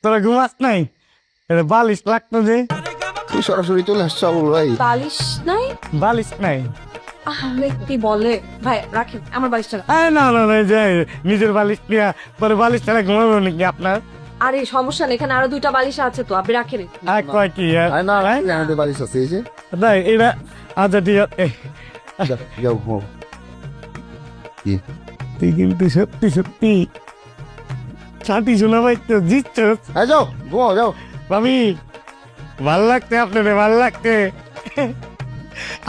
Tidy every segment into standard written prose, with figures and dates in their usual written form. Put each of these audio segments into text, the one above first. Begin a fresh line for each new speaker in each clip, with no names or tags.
তোরা ঘুমাস নাই? এটা বালিশ লাগতো যে।
তুই সরাসরি চলে আসছো আবুল ভাই।
বালিশ নাই?
বালিশ নাই?
কি বলে ভাই, রাখেন আমার বালিশটা।
না না না, যে নিজের বালিশ নিয়ে পরে বালিশ ছাড়া ঘুমাবো নাকি আপনার?
আরে সমস্যা নেই, এখানে আরো 2টা বালিশ আছে তো, আপনি রাখেন।
আর কয় কি আর?
না আমাদের বাড়ি আছে এই যে।
তাই এটা আচ্ছা ঠিক আছে।
যাও ঘুমাও। কি
তুই কিন্তু সত্যি সত্যি ছাতি শোনা ভাই তো জিতছ।
যাও ঘুমাও যাও।
ভাবি ভাল লাগতে আপনাদের, ভাল লাগতে।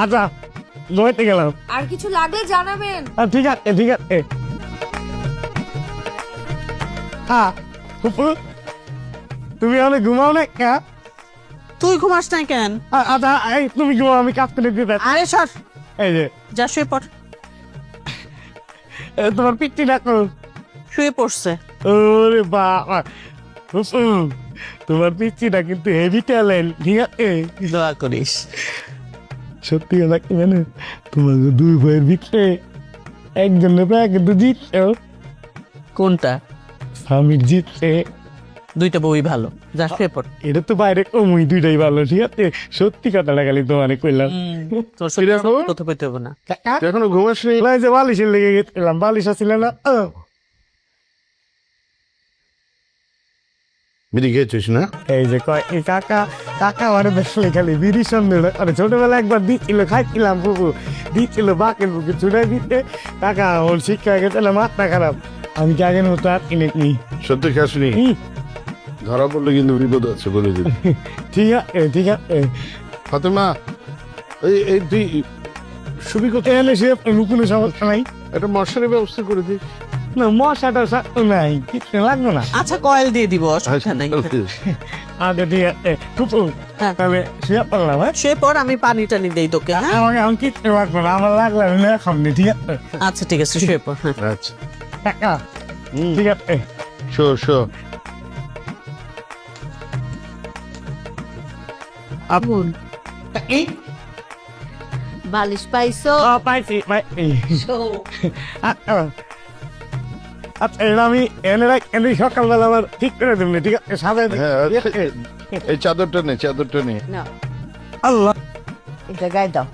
আচ্ছা ঘুমাইতে গেলাম।
আর কিছু লাগলে জানাবেন।
ঠিক আছে ঠিক আছে। হ্যাঁ ফুপু, তুমি অনেক ঘুমাও না কা?
তুই ঘুমাস নাই কেন?
আচ্ছা এই তুমি ঘুমাও, আমি কাজ করে দিতে।
আরে সর,
এই যে
যা শুয়ে পড়।
তোমার পিচ্ছি ডাকো।
শুয়ে পড়ছে।
ওরে বাবা ফুপু, তোমার পিচ্ছিটা কিন্তু হেভি ট্যালেন্ট, ঠিক আছে?
দোয়া করিস।
সত্যি কথা কি জানো, তোমার দুই ভাইয়ের ভিতরে একজনের প্রায় কিন্তু জিতছে।
কোনটা?
স্বামীর জিতছে।
2টা বই ভালো, যা শুয়ে পড়।
এটা তো বাইরে কমই, দুইটাই ভালো, ঠিক আছে? সত্যি কথাটা খালি তোমার কইলাম।
তোর সাথে কথা কইতে হবে না।
তুই এখনো ঘুমাসনি?
এই যে বালিশের লেগে গেছিলাম, বালিশ আসছিল না।
বিড়ি খেয়েছিস না?
এই যে কয় এই কাকা কাকা মানে দেখলে খালি বিড়ি সন্দেহ মানে ছোটবেলা একবার দিচ্ছিল, খাইছিলাম বুবু দিচ্ছিল বাকের বুকে ছুটে দিতে। কাকা ওর শিক্ষা গেছে না, মাথা খারাপ। আমি কি আগের মতো আর কিনে নি?
সত্যি খাসনি? ধরা পড়লে কিন্তু বিপদ আছে বলে দিন।
ঠিক আছে ঠিক আছে।
ফাতেমা এই তুই সুবি কোথায়?
এনে সে কোনো সমস্যা নাই।
একটা মশারির ব্যবস্থা করে দিই।
না মশাটা সাথে নাই, কিছু লাগবে না।
আচ্ছা কয়েল দিয়ে দিব, অসুবিধা নাই।
আচ্ছা ঠিক আছে ফুপু,
হ্যাঁ।
তবে শুয়ে পড়লাম। হ্যাঁ
শুয়ে পড়, আমি পানি টানি দেই তোকে। হ্যাঁ
আমাকে এখন কিচ্ছু লাগবে না, আমার লাগলে আমি না খাম নি, ঠিক আছে?
আচ্ছা ঠিক আছে, শুয়ে পড়। হ্যাঁ
আচ্ছা
কাকা ঠিক আছে।
Show show.
আপন
বালিশ পাইছো?
পাইছি পাইছি। আচ্ছা এটা আমি এনে সকালবেলা আবার ঠিক করে দেবেন, ঠিক আছে? সাজাই
হ্যাঁ এই চাদরটা নে, চাদরটা নে।
না,
আল্লাহ
এটা গায়ে দাও,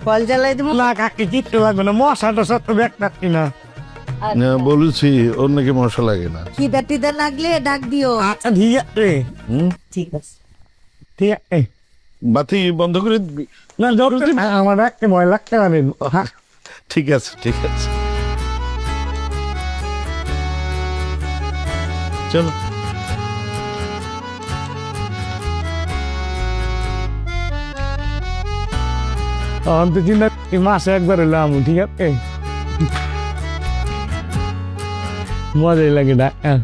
কল জ্বালাই দেবো।
না কাকি কিচ্ছু লাগবে না, মশা টশা তো দেখ পাচ্ছি না।
না, বলেছি ওর নাকি মশা লাগে না।
কি ব্যাটিতে লাগলে ডাক দিও।
আচ্ছা ঠিক আছে
ঠিক আছে।
ঠিক আছে।
বাতি বন্ধ করে
না জরুরি আমার একটা ভয় লাগতে পারে।
ঠিক আছে ঠিক আছে চলো।
অন্ত চিন্তা মাসে একবার এলাম, ঠিক আছে? মজাই লাগে ডাক্তার।